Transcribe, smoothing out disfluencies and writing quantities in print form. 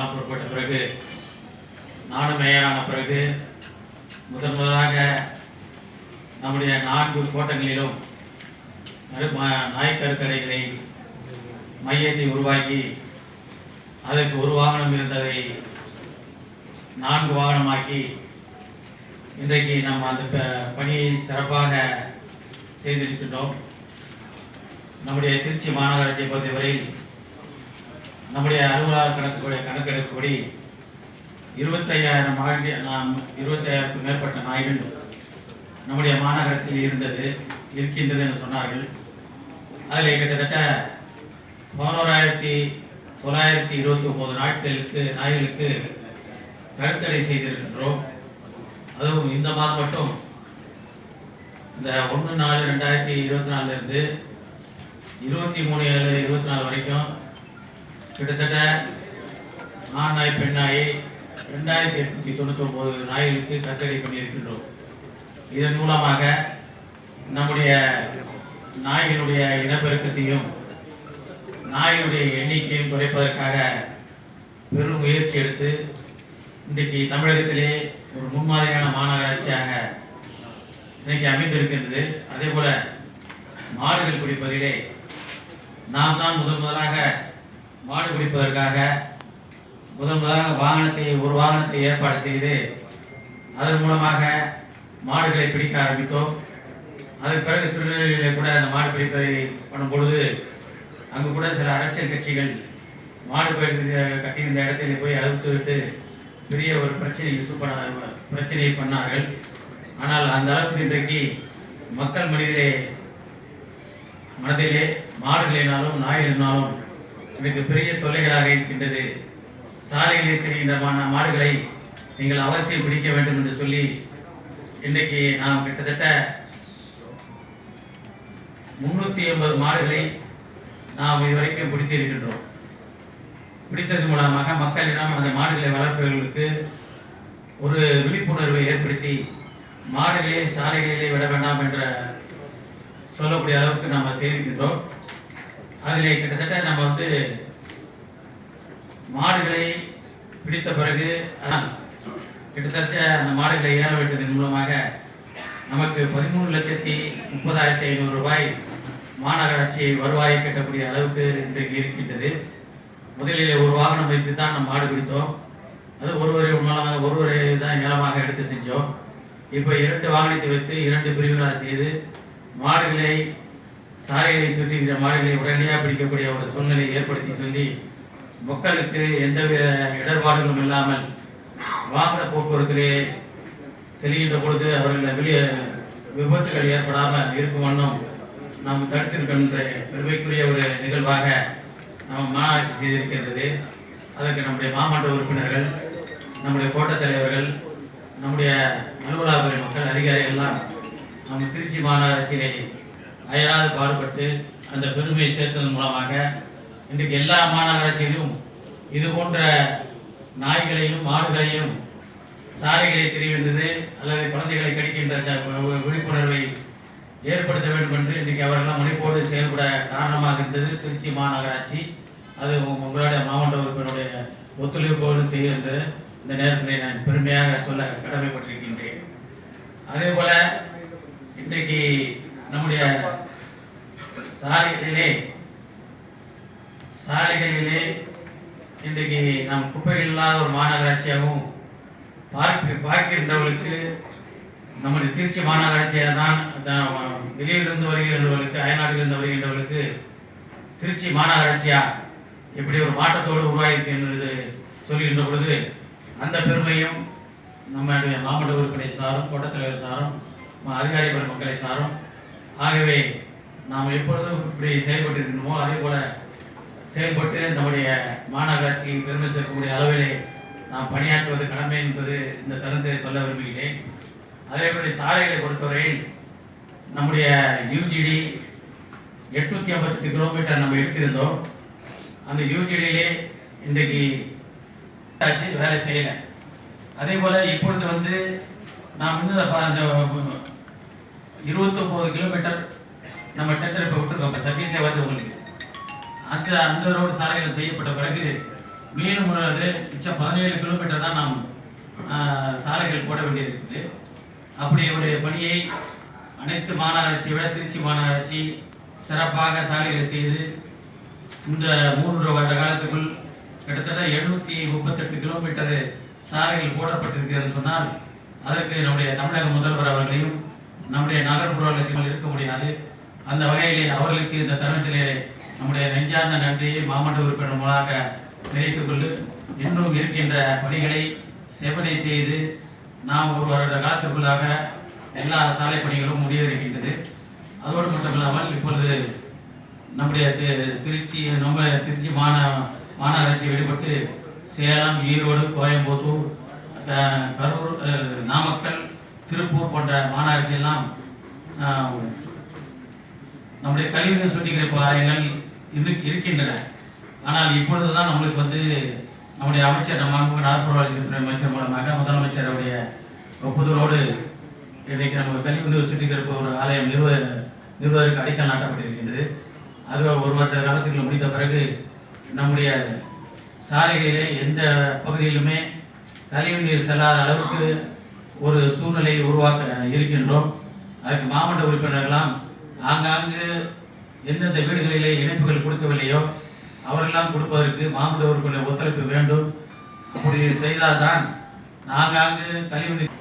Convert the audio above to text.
எல்லாம் பொறுப்பட்ட பிறகு நானும் மேயரான பிறகு முதலாக நம்முடைய 4 கோட்டங்களிலும் நாய்க்கருக்கடைகளை மையத்தை உருவாக்கி அதற்கு ஒரு வாகனம் இருந்ததை 4 வாகனமாக்கி இன்றைக்கு நாம் அந்த பணியை சிறப்பாக செய்திருக்கின்றோம். நம்முடைய திருச்சி மாநகராட்சியை பொறுத்தவரையில் நம்முடைய அலுவலர் கணக்கெடுப்படி 25,000க்கும் மேற்பட்ட நாய்கள் நம்முடைய மாநகரத்தில் இருக்கின்றது என்று சொன்னார்கள். அதில் கிட்டத்தட்ட 11,929 நாய்களுக்கு கருத்தடை செய்திருக்கின்றோம். அதுவும் இந்த மாதம் மட்டும் இந்த 1/4/2024 23/7/24 வரைக்கும் கிட்டத்தட்ட ஆண் நாய் பெண் நாய் 2,899 நாய்களுக்கு கருத்தடை பண்ணியிருக்கின்றோம். இதன் மூலமாக நம்முடைய நாய்களுடைய இனப்பெருக்கத்தையும் நாய்களுடைய எண்ணிக்கையும் குறைப்பதற்காக பெரும் முயற்சி எடுத்து இன்றைக்கு தமிழகத்திலே ஒரு முன்மாதிரியான மாநகராட்சியாக இன்றைக்கு அமைந்திருக்கின்றது. அதே போல மாடுகள் பிடிப்பதிலே நாம் தான் முதலாக மாடு பிடிப்பதற்காக முதலாக ஒரு வாகனத்தை ஏற்பாடு செய்து அதன் மூலமாக மாடுகளை பிடிக்க ஆரம்பித்தோம். அதற்கு பிறகு திருநெல்வேலியிலே கூட அந்த மாடு பிடிப்பதை பண்ணும் பொழுது அங்கு கூட சில அரசியல் கட்சிகள் மாடு கட்டியிருந்த இடத்தில் போய் அறுத்து விட்டு பெரிய ஒரு பிரச்சனையை பண்ணார்கள். ஆனால் அந்த அளவுக்கு இன்றைக்கு மக்கள் மனதிலே மாடுகளினாலும் நாய்களினாலும் எனக்கு பெரிய தொல்லைகளாக இருக்கின்றது. சாலைகளில் தெரிகின்ற மாடுகளை நீங்கள் அவசியம் பிடிக்க வேண்டும் என்று சொல்லி இன்றைக்கு நாம் கிட்டத்தட்ட 380 மாடுகளை நாம் இதுவரைக்கும் பிடித்திருக்கின்றோம். பிடித்தது மூலமாக மக்களிடம் அந்த மாடுகளை வளர்ப்பவர்களுக்கு ஒரு விழிப்புணர்வை ஏற்படுத்தி மாடுகளை சாலைகளிலே விட வேண்டாம் என்ற சொல்லக்கூடிய அளவுக்கு நாம் செய்திருக்கின்றோம். அதிலே கிட்டத்தட்ட நம்ம மாடுகளை பிடித்த பிறகு கிட்டத்தட்ட அந்த மாடுகளை ஏற வைத்ததன் மூலமாக நமக்கு 13,30,500 ரூபாய் மாநகராட்சி வருவாயை கட்டக்கூடிய அளவுக்கு இன்றைக்கு இருக்கின்றது. முதலில் ஒரு வாகனம் வைத்து தான் நம்ம மாடு பிடித்தோம். அது ஒருவரை தான் ஏலமாக எடுத்து செஞ்சோம். இப்போ 2 வாகனத்தை வைத்து 2 பிரிவுகளாக செய்து மாடுகளை சாலைகளை சுற்றுகின்ற மாடுகளை உடனடியாக பிடிக்கக்கூடிய ஒரு சூழ்நிலையை ஏற்படுத்தி சொல்லி மக்களுக்கு எந்தவித இடர்பாடுகளும் இல்லாமல் வாகன போக்குவரத்திலே செல்கின்ற பொழுது அவர்கள் விபத்துகள் ஏற்படாமல் இருக்கும் வண்ணம் நாம் தடுத்திருக்கின்ற பெருமைக்குரிய ஒரு நிகழ்வாக நாம் மாநகராட்சி செய்திருக்கின்றது. அதற்கு நம்முடைய மாவட்ட உறுப்பினர்கள், நம்முடைய கோட்டத் தலைவர்கள், நம்முடைய அலுவலகத்துறை மக்கள் அதிகாரிகள்லாம் நம்ம திருச்சி மாநகராட்சியிலே அயராது பாடுபட்டு அந்த பெருமையை சேர்த்ததன் மூலமாக இன்றைக்கு எல்லா மாநகராட்சியிலும் இது போன்ற நாய்களையும் மாடுகளையும் சாலைகளை தெரிவித்தது அல்லது குழந்தைகளை கடிக்கின்ற விழிப்புணர்வை ஏற்படுத்த வேண்டும் என்று இன்றைக்கு அவர்களெல்லாம் முனைப்போடு செயல்பட காரணமாக இருந்தது திருச்சி மாநகராட்சி. அது உங்களுடைய மாவட்ட உறுப்பினருடைய ஒத்துழைப்போடு செய்கின்ற இந்த நேரத்தில் நான் பெருமையாக சொல்ல கடமைப்பட்டிருக்கின்றேன். அதே போல இன்றைக்கு நம்முடைய சாலைகளிலே இன்றைக்கு நாம் குப்பைகள் இல்லாத ஒரு மாநகராட்சியாகவும் பார்க்கின்றவர்களுக்கு நம்முடைய திருச்சி மாநகராட்சியாக தான் வெளியிலிருந்து வருகின்றவர்களுக்கு அயல்நாட்டிலிருந்து வருகின்றவர்களுக்கு திருச்சி மாநகராட்சியா எப்படி ஒரு மாற்றத்தோடு உருவாயிருக்கு என்று சொல்கின்ற பொழுது அந்த பெருமையும் நம்முடைய மாவட்ட உறுப்பினர் சாரும் கோட்டத்தலைவர் சாரும் அதிகாரி மக்களை சாரும். ஆகவே நாம் எப்பொழுதும் இப்படி செயல்பட்டு இருக்கணுமோ அதே போல செயல்பட்டு நம்முடைய மாநகராட்சிக்கு பெருமை சேர்க்கக்கூடிய அளவிலே நாம் பணியாற்றுவது கடமை என்பது இந்த தருணத்தை சொல்ல விரும்புகிறேன். அதேபோல சாலைகளை பொறுத்தவரையில் நம்முடைய யூஜிடி 858 கிலோமீட்டர் நம்ம எடுத்திருந்தோம். அந்த யூஜிடியிலே இன்றைக்கு வேலை செய்யலை. அதே போல் இப்பொழுது நாம் இன்னும் அந்த 29 கிலோமீட்டர் நம்ம டெண்டர் இப்போ விட்டுருக்கோம். இப்போ சர்வீஸில் உங்களுக்கு அந்த ரோடு சாலைகள் செய்யப்பட்ட பிறகு மீண்டும் உள்ளது மிச்சம் 17 கிலோமீட்டர் தான் நாம் சாலைகள் போட வேண்டியிருக்குது. அப்படி ஒரு பணியை அனைத்து மாநகராட்சியை விட திருச்சி மாநகராட்சி சிறப்பாக சாலைகளை செய்து இந்த 3 வருட காலத்துக்குள் கிட்டத்தட்ட 738 கிலோமீட்டர் சாலைகள் போடப்பட்டிருக்கிறது சொன்னால் அதற்கு நம்முடைய தமிழக முதல்வர் அவர்களையும் நம்முடைய நகர்ப்புற லட்சியங்கள் இருக்க முடியாது. அந்த வகையிலே அவர்களுக்கு இந்த தருணத்திலே நம்முடைய நெஞ்சார்ந்த நன்றியை மாமன்ற உறுப்பினர் மூலமாக நினைத்துக் கொண்டு இன்னும் இருக்கின்ற பணிகளை செவனை செய்து நாம் 1 வருட காலத்திற்குள்ளாக எல்லா சாலை பணிகளும் முடிவடைகின்றது. அதோடு மட்டுமில்லாமல் இப்பொழுது நம்முடைய திருச்சி மாநகராட்சி விடுபட்டு சேலம், ஈரோடு, கோயம்புத்தூர், கரூர், நாமக்கல், திருப்பூர் போன்ற மாநகராட்சியெல்லாம் நம்முடைய கழிவுநீர் சுத்திகரிப்பு ஆலயங்கள் இருக்கின்றன. ஆனால் இப்பொழுதுதான் நம்மளுக்கு நம்முடைய அமைச்சர் நம்ம நகர்ப்புற வளர்ச்சித்துறை அமைச்சர் மூலமாக முதலமைச்சருடைய ஒப்புதலோடு இன்றைக்கு நம்ம கழிவுநீர் சுத்திகரிப்பு ஒரு ஆலயம் நிறுவதற்கு அடிக்கல் நாட்டப்பட்டிருக்கின்றது. அது 1 வருட காலத்துக்கு முடித்த பிறகு நம்முடைய சாலைகளிலே எந்த பகுதியிலுமே கழிவுநீர் செல்லாத அளவுக்கு ஒரு சூழ்நிலையை உருவாக்க இருக்கின்றோம். அதுக்கு மாவட்ட உறுப்பினர்களாம் ஆங்காங்கு எந்தெந்த வீடுகளிலே இணைப்புகள் கொடுக்கவில்லையோ அவரெல்லாம் கொடுப்பதற்கு மாவட்ட உறுப்பினர் ஒத்துழைப்பு வேண்டும். அப்படி செய்தால்தான் ஆங்காங்கு கழிவுநீர்